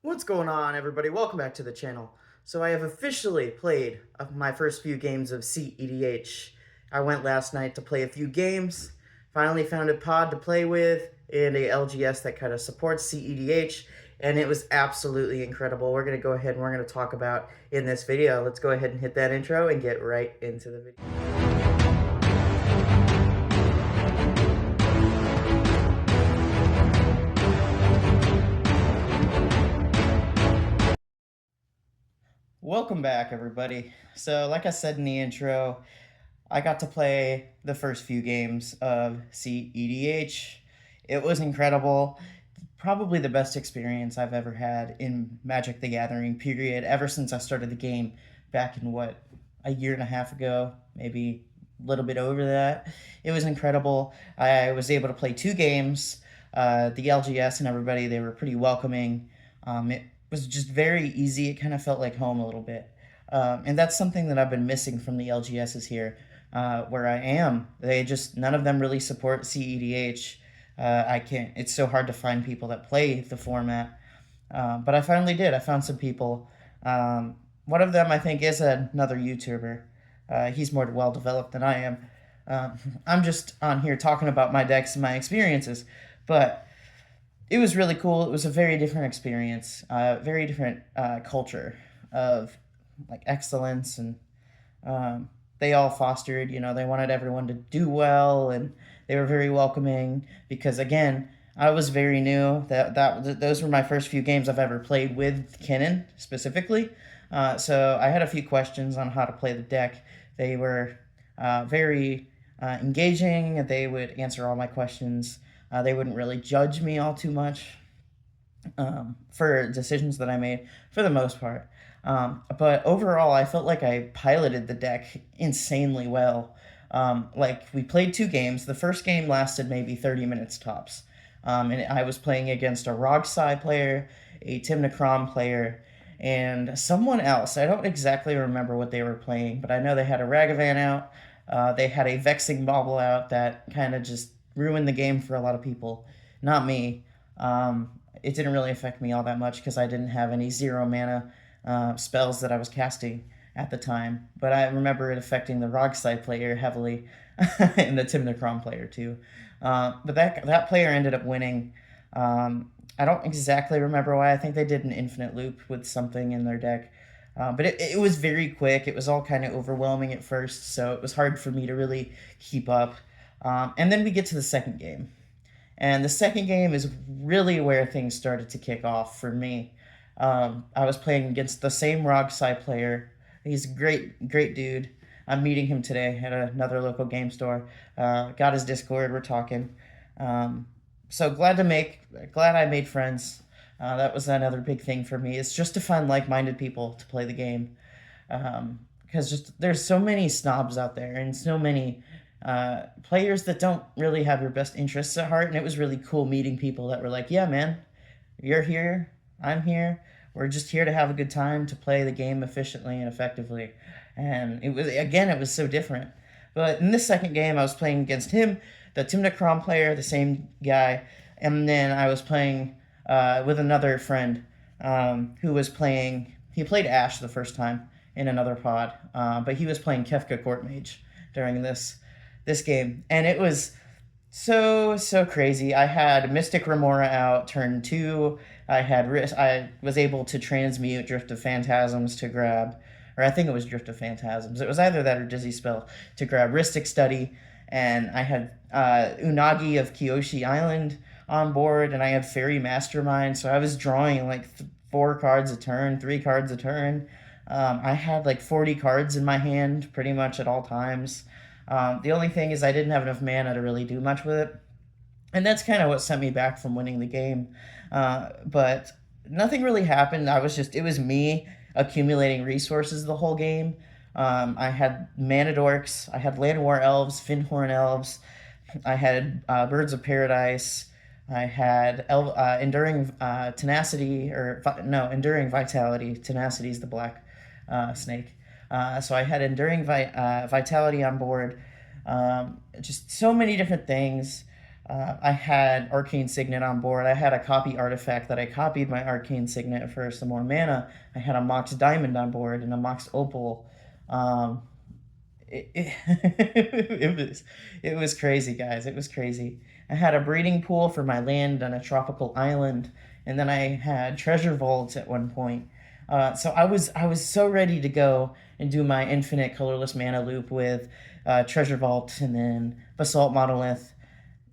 What's going on, everybody? Welcome back to the channel. So I have officially played my first few games of cEDH. I went last night to play a few games, finally found a pod to play with, and a LGS that kind of supports cEDH, and it was absolutely incredible. We're going to go ahead and we're going to talk about in this video. Let's go ahead and hit that intro and get right into the video. Welcome back, everybody. So, like I said in the intro, I got to play the first few games of cEDH. It was incredible. Probably the best experience I've ever had in Magic the Gathering, period, ever since I started the game back in a year and a half ago, maybe a little bit over that. It was incredible. I was able to play two games. The LGS and everybody, they were pretty welcoming. It was just very easy. It kind of felt like home a little bit. And that's something that I've been missing from the LGSs here, where I am. None of them really support cEDH. I can't, it's so hard to find people that play the format. But I finally did. I found some people. One of them, I think, is another YouTuber. He's more well developed than I am. I'm just on here talking about my decks and my experiences. But it was really cool. It was a very different experience, very different culture of like excellence, and they all fostered. They wanted everyone to do well, and they were very welcoming. Because again, I was very new. Those were my first few games I've ever played with Kennen specifically. So I had a few questions on how to play the deck. They were very engaging. They would answer all my questions. They wouldn't really judge me all too much for decisions that I made, for the most part. But overall, I felt like I piloted the deck insanely well. Like, we played two games. The first game lasted maybe 30 minutes tops. And I was playing against a Rogsai player, a Timnacrom player, and someone else. I don't exactly remember what they were playing, but I know they had a Ragavan out. They had a Vexing Bauble out that kind of just ruined the game for a lot of people. Not me. It didn't really affect me all that much because I didn't have any 0 mana spells that I was casting at the time. But I remember it affecting the Rogside player heavily, and the Timnacrom player too. But that player ended up winning. I don't exactly remember why. I think they did an infinite loop with something in their deck. But it was very quick. It was all kind of overwhelming at first, so it was hard for me to really keep up. And then we get to the second game. And the second game is really where things started to kick off for me. I was playing against the same Rogsai player. He's a great dude. I'm meeting him today at another local game store. Got his Discord. We're talking. So glad I made friends. That was another big thing for me. It's just to find like-minded people to play the game. Because there's so many snobs out there, and so many players that don't really have your best interests at heart. And it was really cool meeting people that were like, yeah, man, you're here, I'm here, we're just here to have a good time, to play the game efficiently and effectively. And it was so different. But in this second game, I was playing against him, the Timnacrom player, the same guy, and then I was playing with another friend who was playing. He played Ash the first time in another pod, but he was playing Kefka Court Mage during this game, and it was so crazy. I had Mystic Remora out turn 2. I was able to transmute Drift of Phantasms to grab, or I think it was Drift of Phantasms. It was either that or Dizzy Spell to grab Rhystic Study, and I had Unagi of Kyoshi Island on board, and I had Fairy Mastermind, so I was drawing like 4 cards a turn, 3 cards a turn. I had like 40 cards in my hand pretty much at all times. The only thing is I didn't have enough mana to really do much with it. And that's kind of what sent me back from winning the game. But nothing really happened. It was me accumulating resources the whole game. I had Mana Dorks, I had Llanowar Elves, Fyndhorn Elves, I had Birds of Paradise, I had Enduring Tenacity, Enduring Vitality. Tenacity is the black snake. So I had Enduring Vitality on board. Just so many different things. I had Arcane Signet on board. I had a copy artifact that I copied my Arcane Signet for some more mana. I had a Mox Diamond on board and a Mox Opal. Um, it it was crazy, guys. It was crazy. I had a breeding pool for my land on a tropical island, and then I had treasure vaults at one point. So I was so ready to go and do my infinite colorless mana loop with treasure vault and then basalt monolith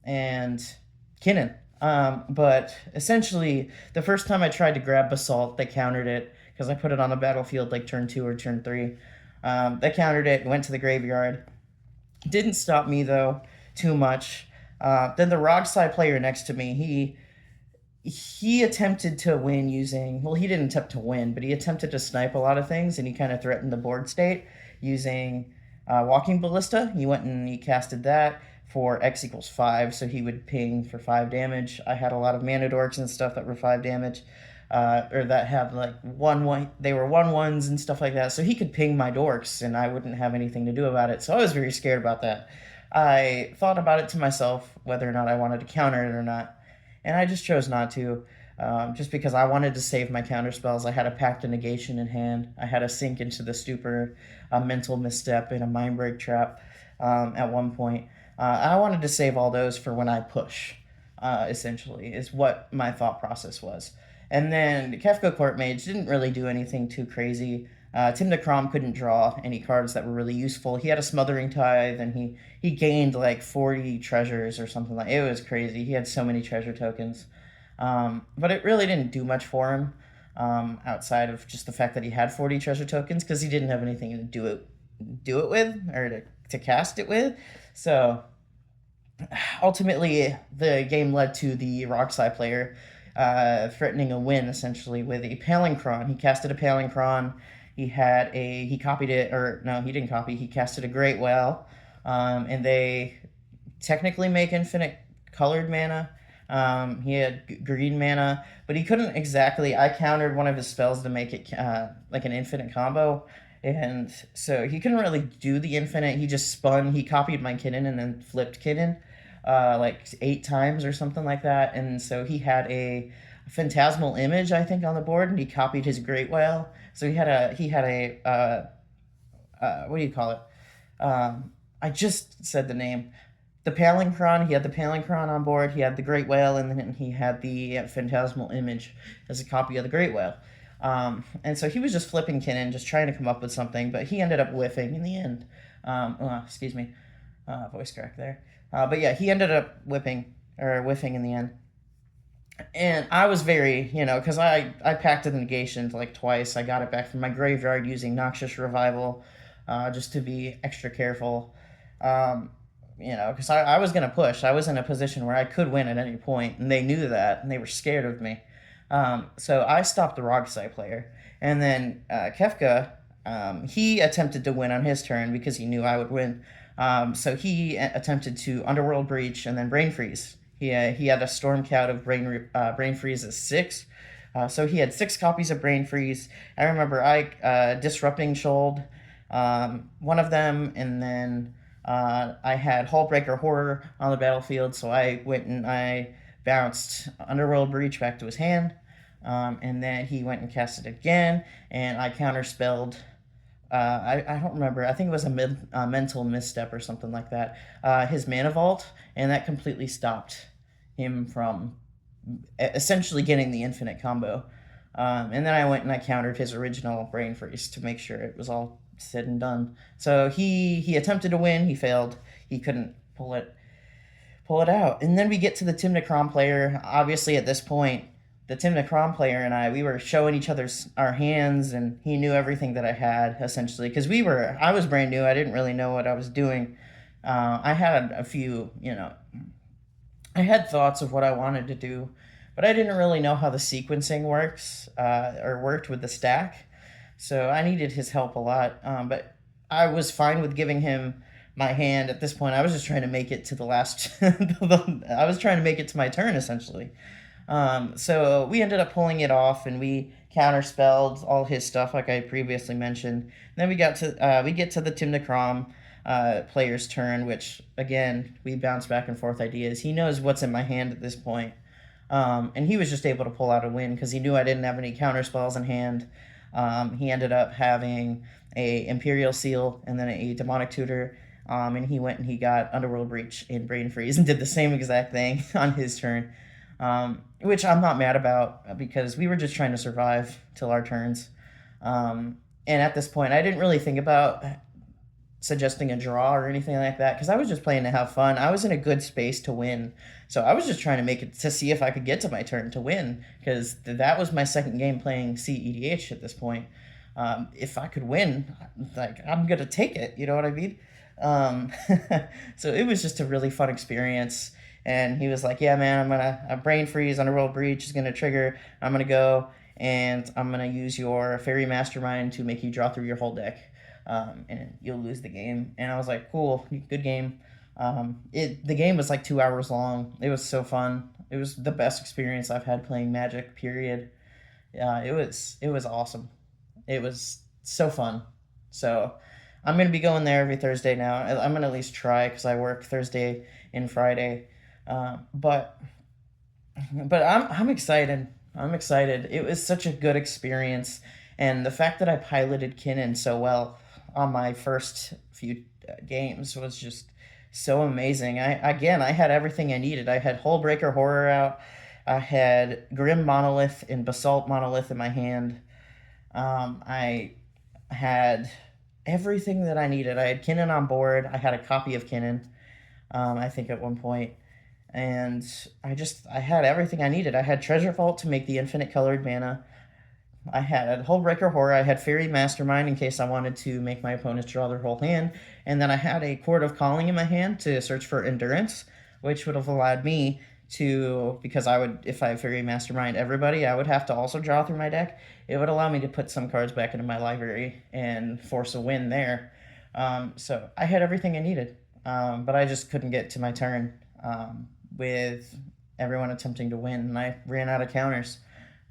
and Kinnan. But essentially, the first time I tried to grab basalt, they countered it because I put it on the battlefield like turn 2 or turn 3. They countered it, went to the graveyard. Didn't stop me though too much. Then the Rogsai player next to me, he attempted to win using, well, he didn't attempt to win, but he attempted to snipe a lot of things, and he kind of threatened the board state using Walking Ballista. He went and he casted that for X equals 5, so he would ping for 5 damage. I had a lot of mana dorks and stuff that were 5 damage, or that had like 1-1, they were 1-1s and stuff like that, so he could ping my dorks, and I wouldn't have anything to do about it, so I was very scared about that. I thought about it to myself, whether or not I wanted to counter it or not, and I just chose not to, just because I wanted to save my counter spells. I had a Pact of Negation in hand. I had a Sink into the Stupor, a Mental Misstep, and a Mindbreak Trap at one point. I wanted to save all those for when I push, essentially, is what my thought process was. And then Kefka Court Mage didn't really do anything too crazy. Tim DeCrom couldn't draw any cards that were really useful. He had a Smothering Tithe, and he gained like 40 treasures or something like. It was crazy. He had so many treasure tokens, but it really didn't do much for him outside of just the fact that he had 40 treasure tokens because he didn't have anything to do it with or to cast it with. So ultimately, the game led to the Rocksai player threatening a win essentially with a Palinchron. He casted a Palinchron. He copied it, or no, he didn't copy. He casted a Great Whale, and they technically make infinite colored mana. He had green mana, but he couldn't exactly. I countered one of his spells to make it like an infinite combo, and so he couldn't really do the infinite. He just spun. He copied my Kinnan and then flipped Kinnan like 8 times or something like that. And so he had a phantasmal image, I think, on the board, and he copied his Great Whale. So he had a what do you call it? I just said the name. The Palinchron. He had the Palinchron on board. He had the Great Whale, and then he had the phantasmal image as a copy of the Great Whale. And so he was just flipping Kinnan, just trying to come up with something, but he ended up whiffing in the end. Excuse me, voice crack there. But yeah, he ended up whiffing in the end. And I was very, because I packed the negations like twice. I got it back from my graveyard using Noxious Revival, just to be extra careful. Because I was going to push. I was in a position where I could win at any point, and they knew that, and they were scared of me. So I stopped the Rogsai player. And then Kefka, he attempted to win on his turn because he knew I would win. So he attempted to Underworld Breach and then Brain Freeze. He had a Storm Cloud of Brain Freeze as 6. So he had 6 copies of Brain Freeze. I remember I Disrupting Shoaled one of them, and then I had Hullbreaker Horror on the battlefield, so I went and I bounced Underworld Breach back to his hand, and then he went and cast it again, and I counterspelled. I don't remember. I think it was a mental misstep or something like that. His Mana Vault, and that completely stopped him from essentially getting the infinite combo. And then I went and I countered his original Brain Freeze to make sure it was all said and done. So he attempted to win. He failed. He couldn't pull it out. And then we get to the Tim Necrom player. Obviously, at this point, the Tim Necrom player and I, we were showing each other our hands, and he knew everything that I had, essentially, because I was brand new. I didn't really know what I was doing. I had a few, I had thoughts of what I wanted to do, but I didn't really know how the sequencing works, or worked with the stack. So I needed his help a lot. But I was fine with giving him my hand at this point. I was just trying to make it to the last. I was trying to make it to my turn, essentially. So we ended up pulling it off, and we counterspelled all his stuff, like I previously mentioned. And then we get to the Tim Necrom. player's turn, which again we bounce back and forth ideas. He knows what's in my hand at this point. And he was just able to pull out a win because he knew I didn't have any counter spells in hand. He ended up having a Imperial Seal and then a Demonic Tutor. And he went and he got Underworld Breach in Brain Freeze and did the same exact thing on his turn, which I'm not mad about because we were just trying to survive till our turns. And at this point, I didn't really think about suggesting a draw or anything like that because I was just playing to have fun. I was in a good space to win, so I was just trying to make it to see if I could get to my turn to win because that was my second game playing cEDH at this point. If I could win, like I'm gonna take it. You know what I mean? Um, so it was just a really fun experience. And he was like, "Yeah, man, I'm gonna a brain freeze. Underworld Breach is gonna trigger. I'm gonna go." And I'm gonna use your Fairy Mastermind to make you draw through your whole deck, and you'll lose the game. And I was like, cool, good game. The game was like 2 hours long. It was so fun. It was the best experience I've had playing Magic. Period. It was awesome. It was so fun. So I'm gonna be going there every Thursday now. I'm gonna at least try because I work Thursday and Friday. But I'm excited. I'm excited. It was such a good experience, and the fact that I piloted Kinnan so well on my first few games was just so amazing. I had everything I needed. I had Hullbreaker Horror out. I had Grim Monolith and Basalt Monolith in my hand. I had everything that I needed. I had Kinnan on board. I had a copy of Kinnan, I think at one point, and I had everything I needed. I had Treasure Vault to make the infinite colored mana. I had Hullbreaker Horror. I had Fairy Mastermind in case I wanted to make my opponents draw their whole hand, and then I had a Chord of Calling in my hand to search for Endurance, which would have allowed me to, because I would, if I Fairy Mastermind everybody, I would have to also draw through my deck. It would allow me to put some cards back into my library and force a win there. So I had everything I needed, but I just couldn't get to my turn with everyone attempting to win, and I ran out of counters.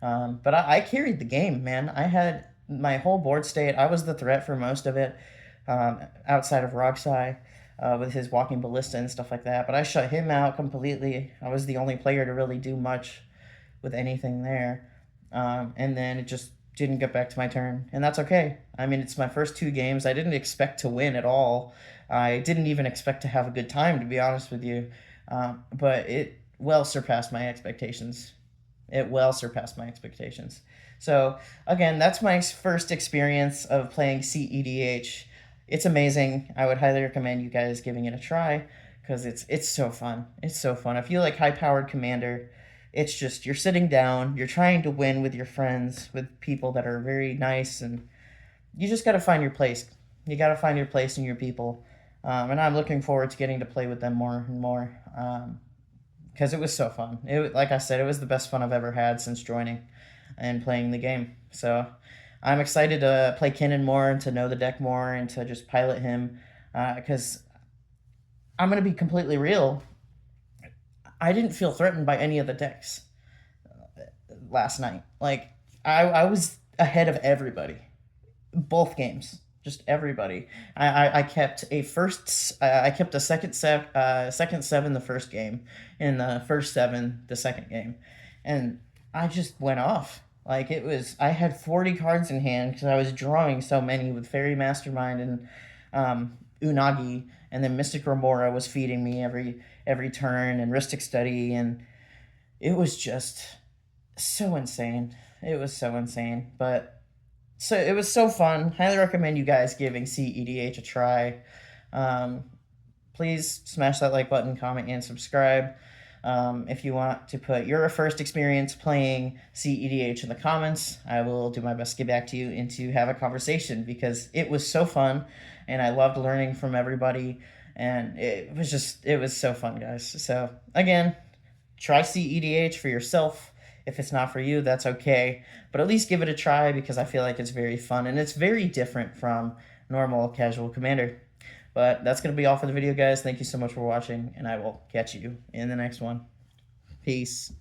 But I carried the game, man. I had my whole board state. I was the threat for most of it, outside of Roxai, with his Walking Ballista and stuff like that. But I shut him out completely. I was the only player to really do much with anything there. And then it just didn't get back to my turn. And that's okay. I mean, it's my first two games. I didn't expect to win at all. I didn't even expect to have a good time, to be honest with you. But it well surpassed my expectations. It well surpassed my expectations. So again, that's my first experience of playing cEDH. It's amazing. I would highly recommend you guys giving it a try because it's so fun. It's so fun. If you like high powered commander, it's just you're sitting down, you're trying to win with your friends, with people that are very nice, and you just got to find your place. You got to find your place in your people. And I'm looking forward to getting to play with them more and more. Because it was so fun. Like I said, it was the best fun I've ever had since joining and playing the game. So I'm excited to play Kinnan more and to know the deck more and to just pilot him. Because I'm going to be completely real. I didn't feel threatened by any of the decks last night. Like, I was ahead of everybody. Both games. Just everybody. I kept a second seven the first game, and the first seven the second game, and I just went off. Like I had 40 cards in hand because I was drawing so many with Fairy Mastermind and Unagi, and then Mystic Remora was feeding me every turn, and Rhystic Study, and it was just so insane. It was so insane, but. So it was so fun. Highly recommend you guys giving cEDH a try. Please smash that like button, comment, and subscribe. If you want to put your first experience playing cEDH in the comments, I will do my best to get back to you and to have a conversation because it was so fun and I loved learning from everybody. And it was so fun, guys. So again, try cEDH for yourself. If it's not for you, that's okay. But at least give it a try because I feel like it's very fun and it's very different from normal casual commander. But that's going to be all for the video, guys. Thank you so much for watching, and I will catch you in the next one. Peace.